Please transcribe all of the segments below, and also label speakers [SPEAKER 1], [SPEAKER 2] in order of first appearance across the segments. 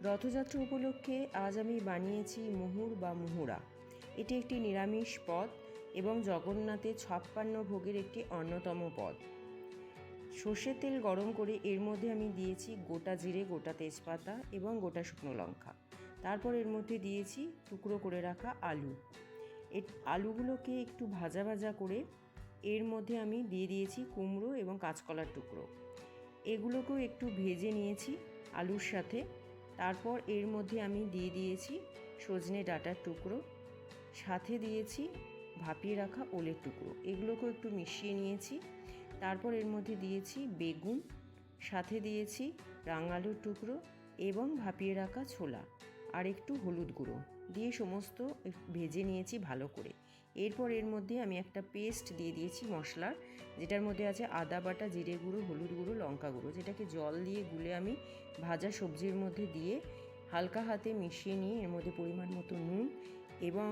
[SPEAKER 1] রথযাত্রা উপলক্ষে আজ আমি বানিয়েছি মুহুর বা মুহুরা। এটি একটি নিরামিষ পদ এবং জগন্নাথের 56 ভোগের একটি অন্যতম পদ। সর্ষের তেল গরম করে এর মধ্যে আমি দিয়েছি গোটা জিরে, গোটা তেজপাতা এবং গোটা শুকনো লঙ্কা। তারপর এর মধ্যে দিয়েছি টুকরো করে রাখা আলু। আলুগুলোকে একটু ভাজা ভাজা করে এর মধ্যে আমি দিয়ে দিয়েছি কুমড়ো এবং কাঁচকলার টুকরো। এগুলোকেও একটু ভেজে নিয়েছি আলুর সাথে। তারপর এর মধ্যে আমি দিয়ে দিয়েছি সজনে ডাঁটার টুকরো, সাথে দিয়েছি ভাপিয়ে রাখা ওলের টুকরো। এগুলোকেও একটু মিশিয়ে নিয়েছি। তারপর এর মধ্যে দিয়েছি বেগুন, সাথে দিয়েছি রাঙালুর টুকরো এবং ভাপিয়ে রাখা ছোলা আর একটু হলুদ গুঁড়ো দিয়ে সমস্ত ভেজে নিয়েছি ভালো করে। এরপর এর মধ্যে আমি একটা পেস্ট দিয়ে দিয়েছি মশলার, যেটার মধ্যে আছে আদা বাটা, জিরে গুঁড়ো, হলুদ গুঁড়ো, লঙ্কা গুঁড়ো, যেটাকে জল দিয়ে গুলে আমি ভাজা সবজির মধ্যে দিয়ে হালকা হাতে মিশিয়ে নিয়ে এর মধ্যে পরিমাণ মতো নুন এবং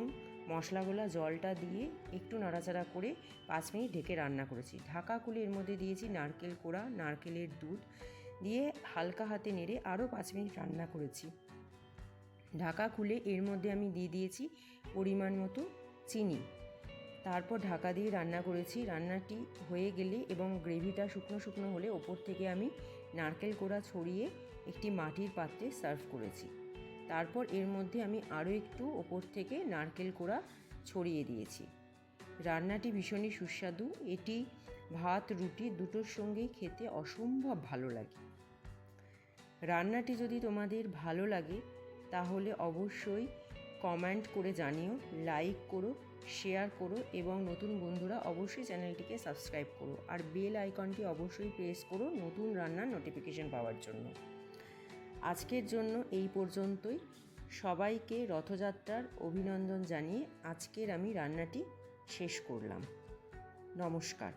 [SPEAKER 1] মশলাগুলা জলটা দিয়ে একটু নাড়াচাড়া করে 5 মিনিট ঢেকে রান্না করেছি। ঢাকা খুলে এর মধ্যে দিয়েছি নারকেল কোড়া, নারকেলের দুধ দিয়ে হালকা হাতে নেড়ে আরও 5 মিনিট রান্না করেছি। ঢাকা খুলে এর মধ্যে আমি দিয়ে দিয়েছি পরিমাণ মতো চিনি। তারপর ঢাকা দিয়ে রান্না করেছি। রান্নাটি হয়ে গেলে এবং গ্রেভিটা শুকনো শুকনো হলে ওপর থেকে আমি নারকেল কোড়া ছড়িয়ে একটি মাটির পাত্রে সার্ভ করেছি। তারপর এর মধ্যে আমি আরও একটু ওপর থেকে নারকেল কোড়া ছড়িয়ে দিয়েছি। রান্নাটি ভীষণই সুস্বাদু। এটি ভাত, রুটি দুটোর সঙ্গেই খেতে অসম্ভব ভালো লাগে। রান্নাটি যদি তোমাদের ভালো লাগে তাহলে অবশ্যই কমেন্ট করে জানিও, লাইক করো, শেয়ার করো এবং নতুন বন্ধুরা অবশ্যই চ্যানেলটিকে সাবস্ক্রাইব করো আর বেল আইকনটি অবশ্যই প্রেস করো নতুন রান্নার নোটিফিকেশন পাওয়ার জন্য। আজকের জন্য এই পর্যন্তই। সবাইকে রথযাত্রার অভিনন্দন জানিয়ে আজকের আমি রান্নাটি শেষ করলাম। নমস্কার।